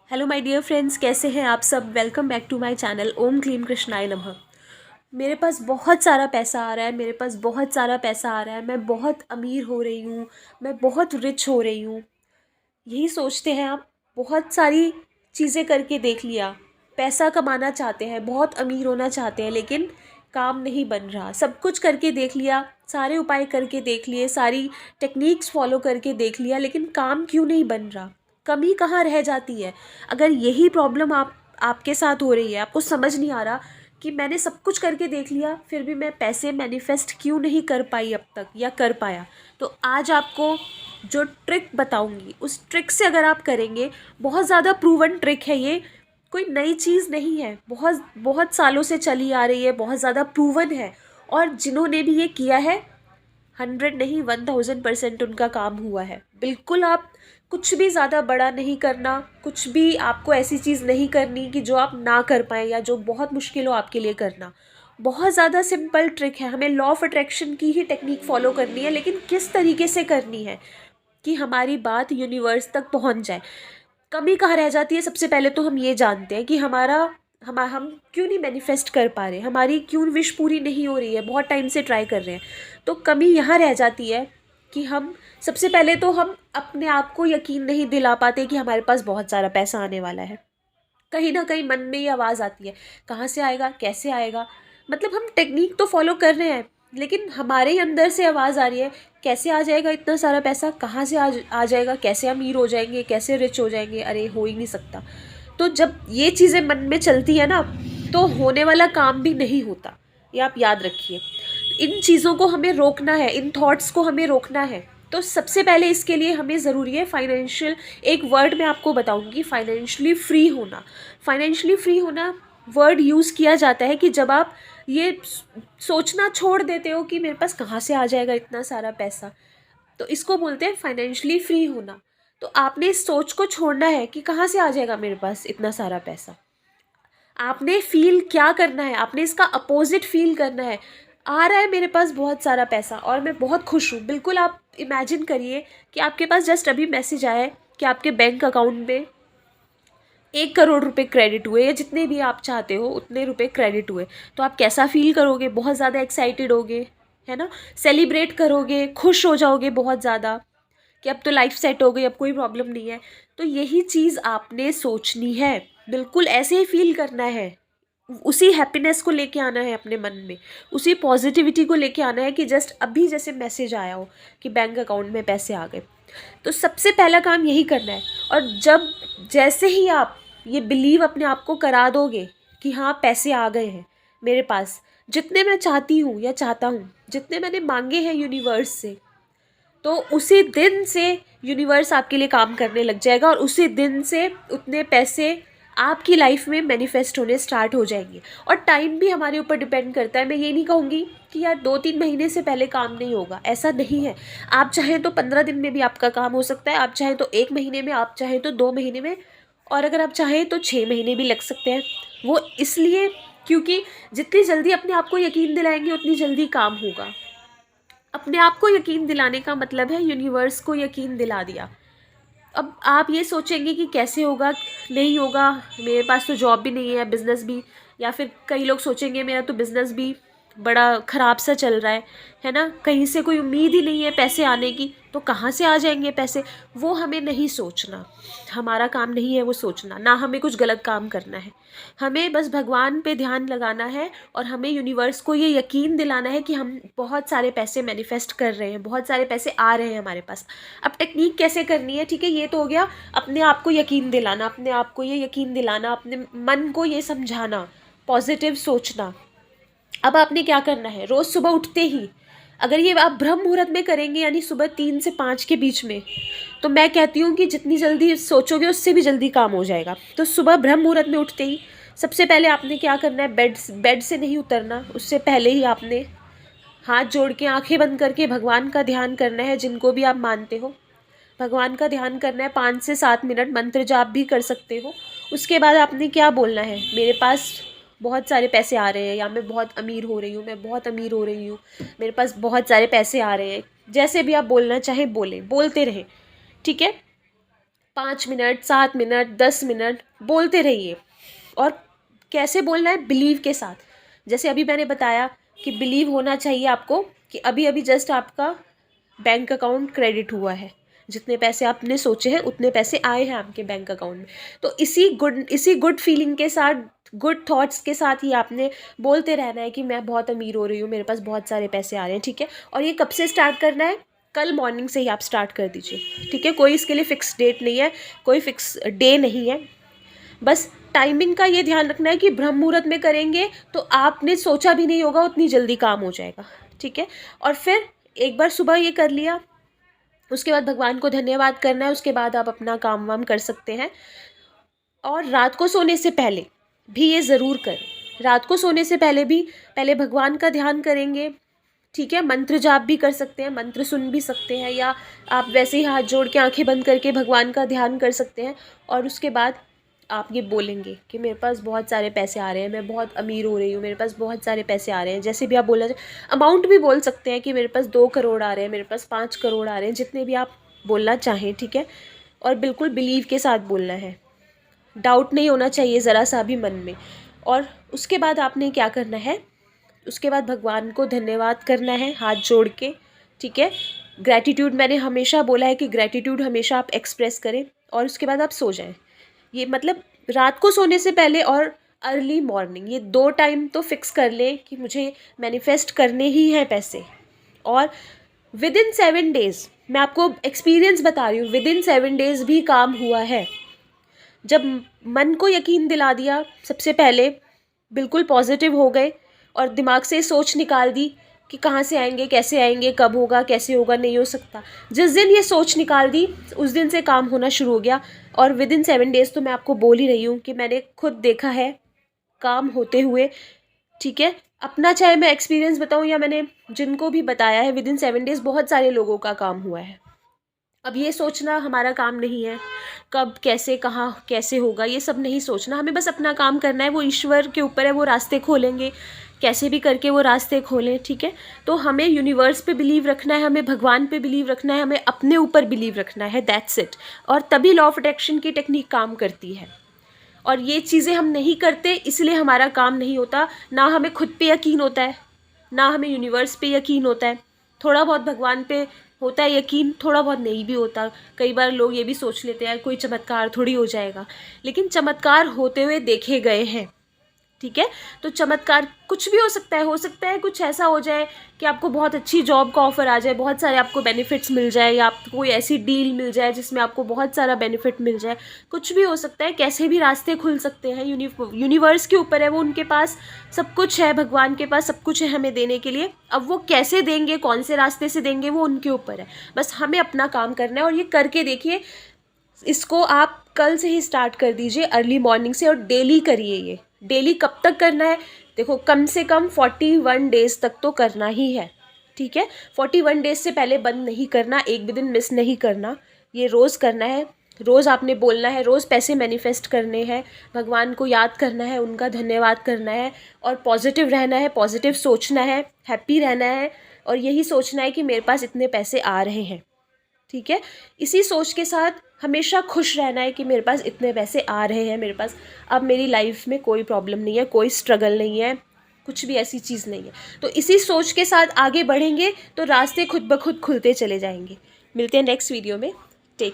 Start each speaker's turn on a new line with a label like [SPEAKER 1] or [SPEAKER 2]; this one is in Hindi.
[SPEAKER 1] हेलो माय डियर फ्रेंड्स, कैसे हैं आप सब। Welcome back to my channel ओम क्लीम कृष्णाय नमः। मेरे पास बहुत सारा पैसा आ रहा है, मेरे पास बहुत सारा पैसा आ रहा है, मैं बहुत अमीर हो रही हूँ, मैं बहुत रिच हो रही हूँ। यही सोचते हैं आप। बहुत सारी चीज़ें करके देख लिया, पैसा कमाना चाहते हैं, बहुत अमीर होना चाहते हैं, लेकिन काम नहीं बन रहा। सब कुछ करके देख लिया, सारे उपाय करके देख लिए, सारी टेक्निक्स फॉलो करके देख लिया, लेकिन काम क्यों नहीं बन रहा। कमी कहाँ रह जाती है। अगर यही प्रॉब्लम आपके साथ हो रही है, आपको समझ नहीं आ रहा कि मैंने सब कुछ करके देख लिया फिर भी मैं पैसे मैनिफेस्ट क्यों नहीं कर पाई अब तक या कर पाया, तो आज आपको जो ट्रिक बताऊंगी उस ट्रिक से अगर आप करेंगे, बहुत ज़्यादा प्रूवन ट्रिक है ये, कोई नई चीज़ नहीं है, बहुत बहुत सालों से चली आ रही है, बहुत ज़्यादा प्रूवन है। और जिन्होंने भी ये किया है, 100 नहीं 1000% उनका काम हुआ है। बिल्कुल आप कुछ भी ज़्यादा बड़ा नहीं करना, कुछ भी आपको ऐसी चीज़ नहीं करनी कि जो आप ना कर पाएँ या जो बहुत मुश्किल हो आपके लिए करना। बहुत ज़्यादा सिंपल ट्रिक है, हमें लॉ ऑफ अट्रैक्शन की ही टेक्निक फॉलो करनी है, लेकिन किस तरीके से करनी है कि हमारी बात यूनिवर्स तक पहुंच जाए। कमी कहाँ रह जाती है, सबसे पहले तो हम ये जानते हैं कि हम क्यों नहीं मैनिफेस्ट कर पा रहे, हमारी क्यों विश पूरी नहीं हो रही है, बहुत टाइम से ट्राई कर रहे हैं। तो कमी यहाँ रह जाती है कि हम सबसे पहले तो हम अपने आप को यकीन नहीं दिला पाते कि हमारे पास बहुत सारा पैसा आने वाला है। कहीं ना कहीं मन में ये आवाज़ आती है, कहाँ से आएगा, कैसे आएगा। मतलब हम टेक्निक तो फॉलो कर रहे हैं, लेकिन हमारे ही अंदर से आवाज़ आ रही है, कैसे आ जाएगा इतना सारा पैसा, कहाँ से आ जाएगा, कैसे अमीर हो जाएंगे, कैसे रिच हो जाएंगे, अरे हो ही नहीं सकता। तो जब ये चीज़ें मन में चलती है ना, तो होने वाला काम भी नहीं होता। ये आप याद रखिए। इन चीज़ों को हमें रोकना है, इन थॉट्स को हमें रोकना है। तो सबसे पहले इसके लिए हमें ज़रूरी है फाइनेंशियल, एक वर्ड मैं आपको बताऊंगी, फाइनेंशियली फ्री होना। फाइनेंशियली फ्री होना वर्ड यूज़ किया जाता है कि जब आप ये सोचना छोड़ देते हो कि मेरे पास कहाँ से आ जाएगा इतना सारा पैसा, तो इसको बोलते हैं फाइनेंशियली फ्री होना। तो आपने इस सोच को छोड़ना है कि कहाँ से आ जाएगा मेरे पास इतना सारा पैसा। आपने फील क्या करना है, आपने इसका अपोजिट फील करना है। आ रहा है मेरे पास बहुत सारा पैसा और मैं बहुत खुश हूँ। बिल्कुल आप इमेजिन करिए कि आपके पास जस्ट अभी मैसेज आया है कि आपके बैंक अकाउंट में 1 करोड़ रुपए क्रेडिट हुए, या जितने भी आप चाहते हो उतने रुपए क्रेडिट हुए। तो आप कैसा फील करोगे, बहुत ज़्यादा एक्साइटेड होगे, है ना। सेलिब्रेट करोगे, खुश हो जाओगे बहुत ज़्यादा कि अब तो लाइफ सेट हो गई, अब कोई प्रॉब्लम नहीं है। तो यही चीज़ आपने सोचनी है, बिल्कुल ऐसे ही फील करना है। उसी हैप्पीनेस को लेके आना है अपने मन में, उसी पॉजिटिविटी को लेके आना है कि जस्ट अभी जैसे मैसेज आया हो कि बैंक अकाउंट में पैसे आ गए। तो सबसे पहला काम यही करना है। और जब जैसे ही आप ये बिलीव अपने आप को करा दोगे कि हाँ पैसे आ गए हैं मेरे पास, जितने मैं चाहती हूँ या चाहता हूँ, जितने मैंने मांगे हैं यूनिवर्स से, तो उसी दिन से यूनिवर्स आपके लिए काम करने लग जाएगा और उसी दिन से उतने पैसे आपकी लाइफ में मैनिफेस्ट होने स्टार्ट हो जाएंगे। और टाइम भी हमारे ऊपर डिपेंड करता है। मैं ये नहीं कहूँगी कि यार 2-3 महीने से पहले काम नहीं होगा, ऐसा नहीं है। आप चाहें तो 15 दिन में भी आपका काम हो सकता है, आप चाहें तो 1 महीने में, आप चाहें तो 2 महीने में, और अगर आप चाहें तो 6 महीने भी लग सकते हैं। वो इसलिए क्योंकि जितनी जल्दी अपने आप को यकीन दिलाएंगे उतनी जल्दी काम होगा। अपने आप को यकीन दिलाने का मतलब है यूनिवर्स को यकीन दिला दिया। अब आप ये सोचेंगे कि कैसे होगा, नहीं होगा, मेरे पास तो जॉब भी नहीं है, बिज़नेस भी, या फिर कई लोग सोचेंगे मेरा तो बिज़नेस भी बड़ा ख़राब सा चल रहा है ना, कहीं से कोई उम्मीद ही नहीं है पैसे आने की, तो कहाँ से आ जाएंगे पैसे। वो हमें नहीं सोचना, हमारा काम नहीं है वो सोचना, ना हमें कुछ गलत काम करना है। हमें बस भगवान पे ध्यान लगाना है और हमें यूनिवर्स को ये यकीन दिलाना है कि हम बहुत सारे पैसे मैनिफेस्ट कर रहे हैं, बहुत सारे पैसे आ रहे हैं हमारे पास। अब टेक्निक कैसे करनी है, ठीक है, ये तो हो गया अपने आप को यकीन दिलाना, अपने आप को ये यकीन दिलाना, अपने मन को ये समझाना, पॉजिटिव सोचना। अब आपने क्या करना है, रोज़ सुबह उठते ही, अगर ये आप ब्रह्म मुहूर्त में करेंगे यानी सुबह 3 से 5 के बीच में, तो मैं कहती हूँ कि जितनी जल्दी सोचोगे उससे भी जल्दी काम हो जाएगा। तो सुबह ब्रह्म मुहूर्त में उठते ही सबसे पहले आपने क्या करना है, बेड से नहीं उतरना, उससे पहले ही आपने हाथ जोड़ के आंखें बंद करके भगवान का ध्यान करना है, जिनको भी आप मानते हो भगवान का ध्यान करना है। 5 से 7 मिनट मंत्र जाप भी कर सकते हो। उसके बाद आपने क्या बोलना है, मेरे पास बहुत सारे पैसे आ रहे हैं, या मैं बहुत अमीर हो रही हूँ, मैं बहुत अमीर हो रही हूँ, मेरे पास बहुत सारे पैसे आ रहे हैं। जैसे भी आप बोलना चाहें बोलें, बोलते रहें, ठीक है। 5 मिनट, 7 मिनट, 10 मिनट बोलते रहिए। और कैसे बोलना है? बिलीव के साथ। जैसे अभी मैंने बताया कि बिलीव होना चाहिए आपको कि अभी अभी जस्ट आपका बैंक अकाउंट क्रेडिट हुआ है, जितने पैसे आपने सोचे हैं उतने पैसे आए हैं आपके बैंक अकाउंट में। तो इसी गुड फीलिंग के साथ, गुड थॉट्स के साथ ही आपने बोलते रहना है कि मैं बहुत अमीर हो रही हूँ, मेरे पास बहुत सारे पैसे आ रहे हैं, ठीक है। और ये कब से स्टार्ट करना है? कल मॉर्निंग से ही आप स्टार्ट कर दीजिए, ठीक है। कोई इसके लिए फ़िक्स डेट नहीं है, कोई फ़िक्स डे नहीं है। बस टाइमिंग का ये ध्यान रखना है कि ब्रह्म मुहूर्त में करेंगे तो आपने सोचा भी नहीं होगा उतनी जल्दी काम हो जाएगा, ठीक है। और फिर एक बार सुबह ये कर लिया, उसके बाद भगवान को धन्यवाद करना है, उसके बाद आप अपना काम वाम कर सकते हैं। और रात को सोने से पहले भी ये ज़रूर करें। रात को सोने से पहले भी पहले भगवान का ध्यान करेंगे, ठीक है। मंत्र जाप भी कर सकते हैं, मंत्र सुन भी सकते हैं, या आप वैसे ही हाथ जोड़ के आंखें बंद करके भगवान का ध्यान कर सकते हैं। और उसके बाद आप ये बोलेंगे कि मेरे पास बहुत सारे पैसे आ रहे हैं, मैं बहुत अमीर हो रही हूँ, मेरे पास बहुत सारे पैसे आ रहे हैं। जैसे भी आप बोलना चाहिए, अमाउंट भी बोल सकते हैं कि मेरे पास 2 करोड़ आ रहे हैं, मेरे पास 5 करोड़ आ रहे हैं, जितने भी आप बोलना चाहें, ठीक है। और बिल्कुल बिलीव के साथ बोलना है, डाउट नहीं होना चाहिए ज़रा सा भी मन में। और उसके बाद आपने क्या करना है? उसके बाद भगवान को धन्यवाद करना है हाथ जोड़ के, ठीक है। ग्रैटिट्यूड, मैंने हमेशा बोला है कि ग्रैटिट्यूड हमेशा आप एक्सप्रेस करें। और उसके बाद आप सो जाएं। ये मतलब रात को सोने से पहले और अर्ली मॉर्निंग, ये 2 टाइम तो फिक्स कर लें कि मुझे मैनिफेस्ट करने ही हैं पैसे। और विद इन 7 डेज़, मैं आपको एक्सपीरियंस बता रही हूँ, विद इन 7 डेज़ भी काम हुआ है। जब मन को यकीन दिला दिया, सबसे पहले बिल्कुल पॉजिटिव हो गए और दिमाग से सोच निकाल दी कि कहाँ से आएंगे, कैसे आएंगे, कब होगा, कैसे होगा, नहीं हो सकता। जिस दिन ये सोच निकाल दी उस दिन से काम होना शुरू हो गया। और विद इन 7 डेज़ तो मैं आपको बोल ही रही हूँ कि मैंने खुद देखा है काम होते हुए, ठीक है। अपना चाहे मैं एक्सपीरियंस बताऊँ या मैंने जिनको भी बताया है, विद इन 7 डेज़ बहुत सारे लोगों का काम हुआ है। अब ये सोचना हमारा काम नहीं है कब, कैसे, कहाँ, कैसे होगा, ये सब नहीं सोचना। हमें बस अपना काम करना है, वो ईश्वर के ऊपर है, वो रास्ते खोलेंगे, कैसे भी करके वो रास्ते खोलें, ठीक है। तो हमें यूनिवर्स पे बिलीव रखना है, हमें भगवान पे बिलीव रखना है, हमें अपने ऊपर बिलीव रखना है, दैट्स इट। और तभी लॉ ऑफ अट्रैक्शन की टेक्निक काम करती है। और ये चीज़ें हम नहीं करते इसलिए हमारा काम नहीं होता। ना हमें खुद पे यकीन होता है, ना हमें यूनिवर्स पे यकीन होता है। थोड़ा बहुत भगवान पे होता है यकीन, थोड़ा बहुत नहीं भी होता। कई बार लोग ये भी सोच लेते हैं कोई चमत्कार थोड़ी हो जाएगा, लेकिन चमत्कार होते हुए देखे गए हैं, ठीक है। तो चमत्कार कुछ भी हो सकता है कुछ ऐसा हो जाए कि आपको बहुत अच्छी जॉब का ऑफर आ जाए, बहुत सारे आपको बेनिफिट्स मिल जाए, या आपको कोई ऐसी डील मिल जाए जिसमें आपको बहुत सारा बेनिफिट मिल जाए। कुछ भी हो सकता है, कैसे भी रास्ते खुल सकते हैं। यूनिवर्स के ऊपर है, वो उनके पास सब कुछ है, भगवान के पास सब कुछ है हमें देने के लिए। अब वो कैसे देंगे, कौन से रास्ते से देंगे, वो उनके ऊपर है। बस हमें अपना काम करना है। और ये करके देखिए, इसको आप कल से ही स्टार्ट कर दीजिए, अर्ली मॉर्निंग से, और डेली करिए। ये डेली कब तक करना है? देखो, कम से कम 41 डेज़ तक तो करना ही है, ठीक है। 41 डेज़ से पहले बंद नहीं करना, एक भी दिन मिस नहीं करना। ये रोज़ करना है, रोज़ आपने बोलना है, रोज़ पैसे मैनिफेस्ट करने हैं, भगवान को याद करना है, उनका धन्यवाद करना है, और पॉजिटिव रहना है, पॉजिटिव सोचना है, हैप्पी रहना है, और यही सोचना है कि मेरे पास इतने पैसे आ रहे हैं, ठीक है। इसी सोच के साथ हमेशा खुश रहना है कि मेरे पास इतने पैसे आ रहे हैं, मेरे पास अब मेरी लाइफ में कोई प्रॉब्लम नहीं है, कोई स्ट्रगल नहीं है, कुछ भी ऐसी चीज़ नहीं है। तो इसी सोच के साथ आगे बढ़ेंगे तो रास्ते खुद ब खुद खुलते चले जाएंगे। मिलते हैं नेक्स्ट वीडियो में।